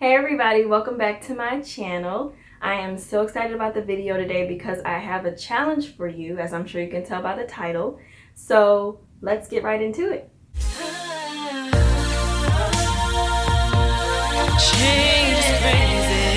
Hey everybody, welcome back to my channel. I am so excited about the video today because I have a challenge for you, as I'm sure you can tell by the title. So let's get right into it. Change is crazy.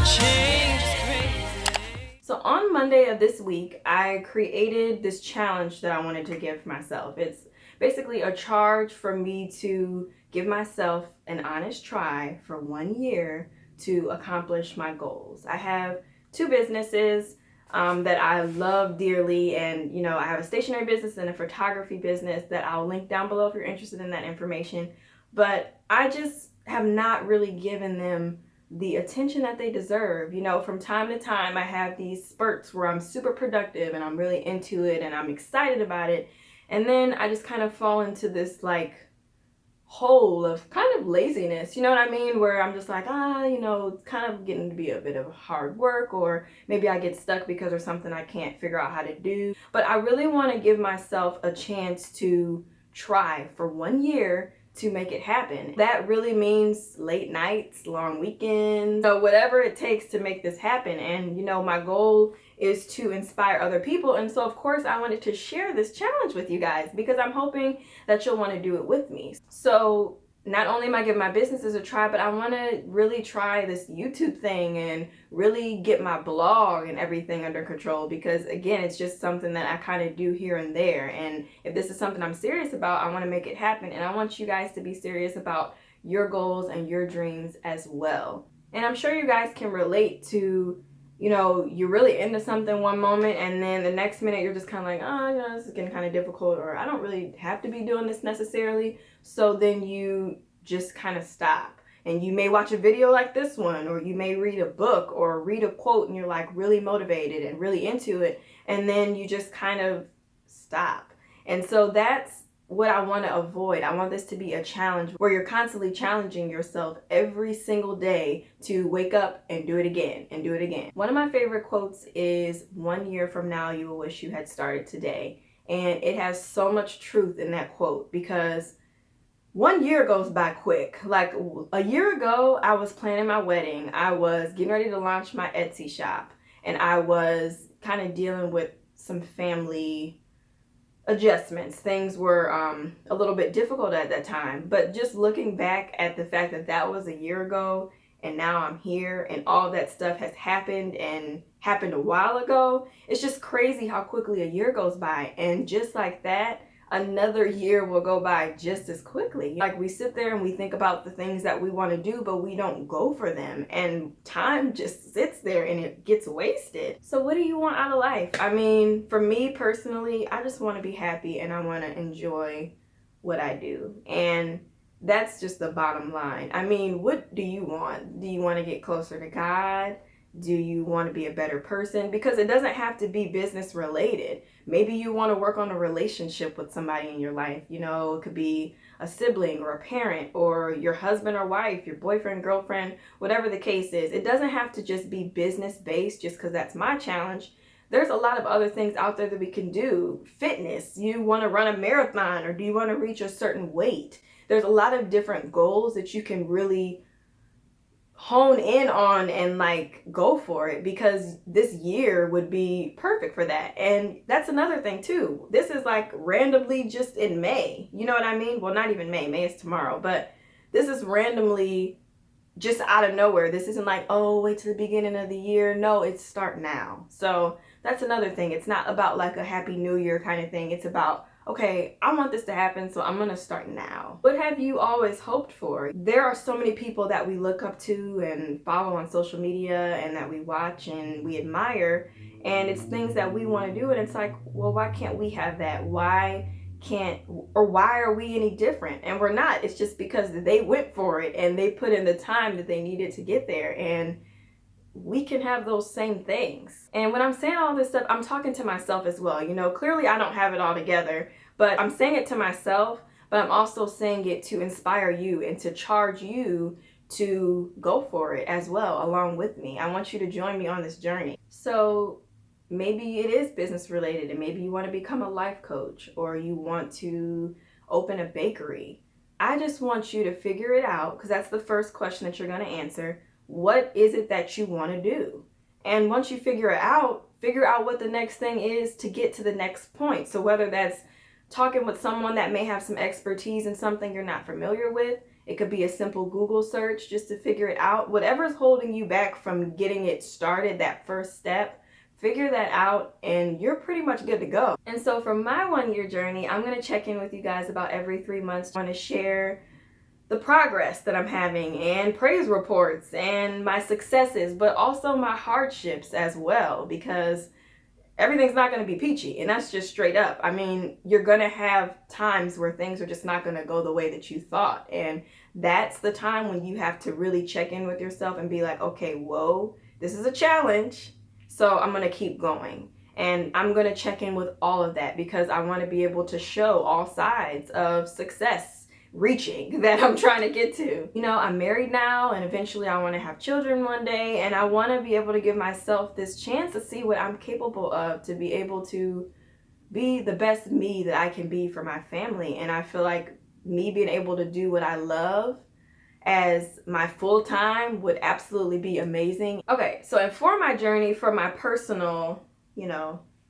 Change is crazy. So on Monday of this week, I created this challenge that I wanted to give myself. It's basically a charge for me to give myself an honest try for 1 year to accomplish my goals. I have two businesses that I love dearly, and I have a stationery business and a photography business that I'll link down below if you're interested in that information. But I just have not really given them the attention that they deserve. From time to time I have these spurts where I'm super productive and I'm really into it and I'm excited about it, and then I just kind of fall into this hole of kind of laziness, you know what I mean, where I'm just like, it's kind of getting to be a bit of hard work, or maybe I get stuck because there's something I can't figure out how to do. But I really want to give myself a chance to try for 1 year to make it happen. That really means late nights, long weekends, whatever it takes to make this happen. And my goal is to inspire other people, and so of course I wanted to share this challenge with you guys because I'm hoping that you'll want to do it with me. So not only am I giving my businesses a try, but I want to really try this YouTube thing and really get my blog and everything under control, because again, it's just something that I kind of do here and there. And if this is something I'm serious about, I want to make it happen, and I want you guys to be serious about your goals and your dreams as well. And I'm sure you guys can relate to, you're really into something one moment, and then the next minute you're just kind of like, oh, this is getting kind of difficult, or I don't really have to be doing this necessarily. So then you just kind of stop, and you may watch a video like this one, or you may read a book or read a quote, and you're like really motivated and really into it, and then you just kind of stop. And so that's what I want to avoid. I want this to be a challenge where you're constantly challenging yourself every single day to wake up and do it again and do it again. One of my favorite quotes is, 1 year from now you will wish you had started today. And it has so much truth in that quote, because 1 year goes by quick. Like a year ago, I was planning my wedding. I was getting ready to launch my Etsy shop, and I was kind of dealing with some family adjustments. Things were a little bit difficult at that time, but just looking back at the fact that that was a year ago, and now I'm here and all that stuff has happened and happened a while ago, it's just crazy how quickly a year goes by. And just like that, another year will go by just as quickly. Like, we sit there and we think about the things that we want to do, but we don't go for them, and time just sits there and it gets wasted. So what do you want out of life? I mean, for me personally, I just want to be happy and I want to enjoy what I do, and that's just the bottom line. I mean, what do you want? Do you want to get closer to God? Do you want to be a better person? Because it doesn't have to be business related. Maybe you want to work on a relationship with somebody in your life. It could be a sibling or a parent or your husband or wife, your boyfriend, girlfriend, whatever the case is. It doesn't have to just be business based just because that's my challenge. There's a lot of other things out there that we can do. Fitness, you want to run a marathon, or do you want to reach a certain weight? There's a lot of different goals that you can really hone in on and go for it, because this year would be perfect for that. And that's another thing too. This is randomly just in May. You know what I mean? Well, not even May. May is tomorrow. But this is randomly just out of nowhere. This isn't oh, wait till the beginning of the year. No, it's start now. So that's another thing. It's not about a happy new year kind of thing. It's about, okay, I want this to happen, so I'm gonna start now. What have you always hoped for? There are so many people that we look up to and follow on social media, and that we watch and we admire, and it's things that we want to do, and it's well, why can't we have that? Why are we any different? And we're not. It's just because they went for it and they put in the time that they needed to get there, and we can have those same things. And when I'm saying all this stuff, I'm talking to myself as well. Clearly I don't have it all together, but I'm saying it to myself, but I'm also saying it to inspire you and to charge you to go for it as well along with me. I want you to join me on this journey. So maybe it is business related, and maybe you want to become a life coach or you want to open a bakery. I just want you to figure it out, because that's the first question that you're going to answer. What is it that you want to do? And once you figure out what the next thing is to get to the next point. So whether that's talking with someone that may have some expertise in something you're not familiar with, it could be a simple Google search just to figure it out. Whatever's holding you back from getting it started, that first step, figure that out and you're pretty much good to go. And so for my 1-year journey, I'm going to check in with you guys about every 3 months. I want to share the progress that I'm having and praise reports and my successes, but also my hardships as well, because everything's not going to be peachy, and that's just straight up. I mean, you're going to have times where things are just not going to go the way that you thought, and that's the time when you have to really check in with yourself and be like, okay, whoa, this is a challenge, so I'm going to keep going. And I'm going to check in with all of that because I want to be able to show all sides of success reaching that I'm trying to get to. You know, I'm married now, and eventually I want to have children one day, and I want to be able to give myself this chance to see what I'm capable of, to be able to be the best me that I can be for my family. And I feel like me being able to do what I love as my full time would absolutely be amazing. Okay, so for my journey, for my personal,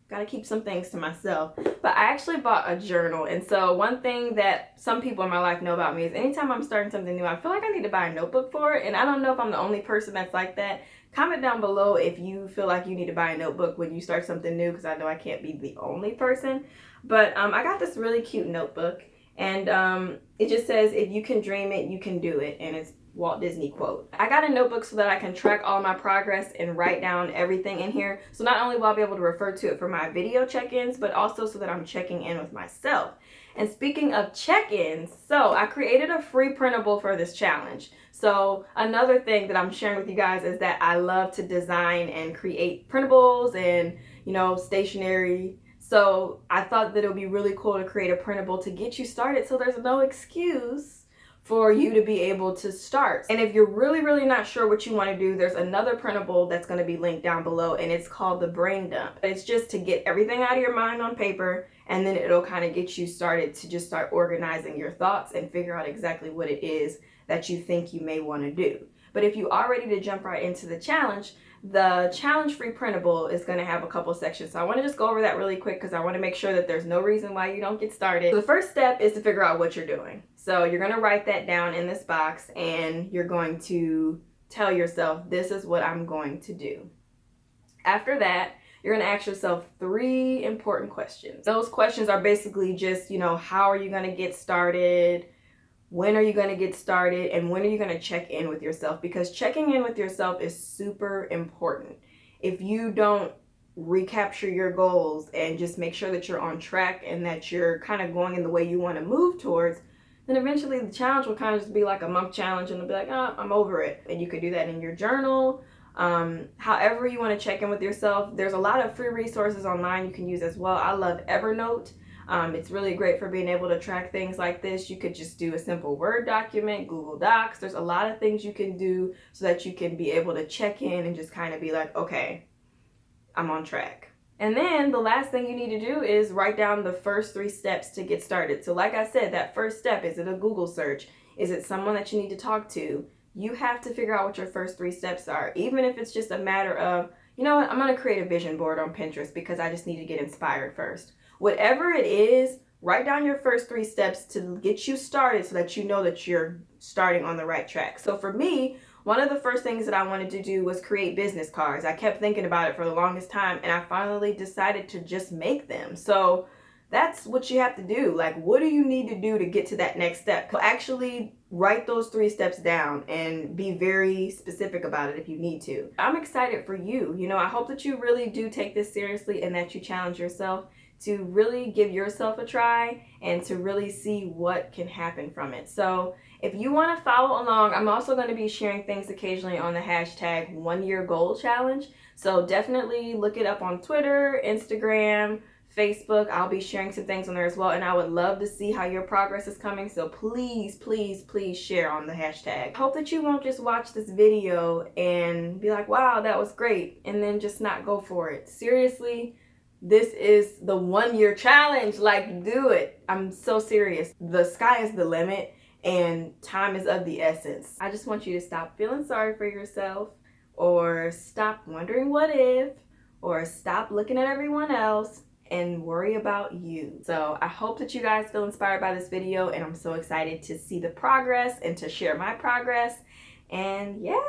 gotta keep some things to myself, but I actually bought a journal. And so one thing that some people in my life know about me is anytime I'm starting something new, I feel like I need to buy a notebook for it. And I don't know if I'm the only person that's like that. Comment down below if you feel like you need to buy a notebook when you start something new, because I know I can't be the only person. But I got this really cute notebook, and it just says, if you can dream it, you can do it. And it's Walt Disney quote. I got a notebook so that I can track all my progress and write down everything in here. So not only will I be able to refer to it for my video check-ins, but also so that I'm checking in with myself. And speaking of check-ins, so I created a free printable for this challenge. So another thing that I'm sharing with you guys is that I love to design and create printables and, stationery. So I thought that it would be really cool to create a printable to get you started, so there's no excuse for you to be able to start. And if you're really, really not sure what you want to do, there's another printable that's going to be linked down below, and it's called the brain dump. It's just to get everything out of your mind on paper, and then it'll kind of get you started to just start organizing your thoughts and figure out exactly what it is that you think you may want to do. But if you are ready to jump right into the challenge free printable is going to have a couple sections. So I want to just go over that really quick because I want to make sure that there's no reason why you don't get started. So the first step is to figure out what you're doing. So you're going to write that down in this box, and you're going to tell yourself, this is what I'm going to do. After that, you're going to ask yourself 3 important questions. Those questions are basically just, how are you going to get started? When are you going to get started? And when are you going to check in with yourself? Because checking in with yourself is super important. If you don't recapture your goals and just make sure that you're on track and that you're kind of going in the way you want to move towards, then eventually the challenge will kind of just be like a month challenge, and it'll be like, oh, I'm over it. And you could do that in your journal. However you want to check in with yourself. There's a lot of free resources online you can use as well. I love Evernote. It's really great for being able to track things like this. You could just do a simple Word document, Google Docs. There's a lot of things you can do so that you can be able to check in and just kind of be like, okay, I'm on track. And then the last thing you need to do is write down the first 3 steps to get started. So like I said, that first step, is it a Google search? Is it someone that you need to talk to? You have to figure out what your first 3 steps are, even if it's just a matter of, you know what, I'm going to create a vision board on Pinterest because I just need to get inspired first. Whatever it is, write down your first 3 steps to get you started so that you know that you're starting on the right track. So for me, one of the first things that I wanted to do was create business cards. I kept thinking about it for the longest time, and I finally decided to just make them. So that's what you have to do. Like, what do you need to do to get to that next step? Actually write those 3 steps down and be very specific about it if you need to. I'm excited for you. I hope that you really do take this seriously and that you challenge yourself to really give yourself a try and to really see what can happen from it. So if you want to follow along, I'm also going to be sharing things occasionally on the hashtag 1 year goal challenge. So definitely look it up on Twitter, Instagram, Facebook. I'll be sharing some things on there as well, and I would love to see how your progress is coming. So please, please, please share on the hashtag. I hope that you won't just watch this video and be like, wow, that was great, and then just not go for it. Seriously, this is the 1-year challenge. Like, do it. I'm so serious. The sky is the limit, and time is of the essence. I just want you to stop feeling sorry for yourself, or stop wondering what if, or stop looking at everyone else and worry about you. So I hope that you guys feel inspired by this video, and I'm so excited to see the progress and to share my progress. And yeah,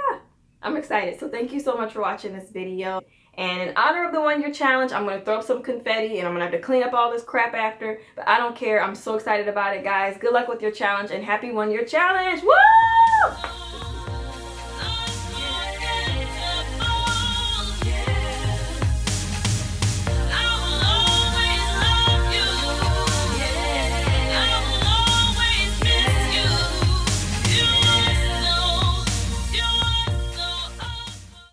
I'm excited. So thank you so much for watching this video. And in honor of the 1-year challenge, I'm gonna throw up some confetti, and I'm gonna have to clean up all this crap after, but I don't care. I'm so excited about it, guys. Good luck with your challenge, and happy 1-year challenge. Woo!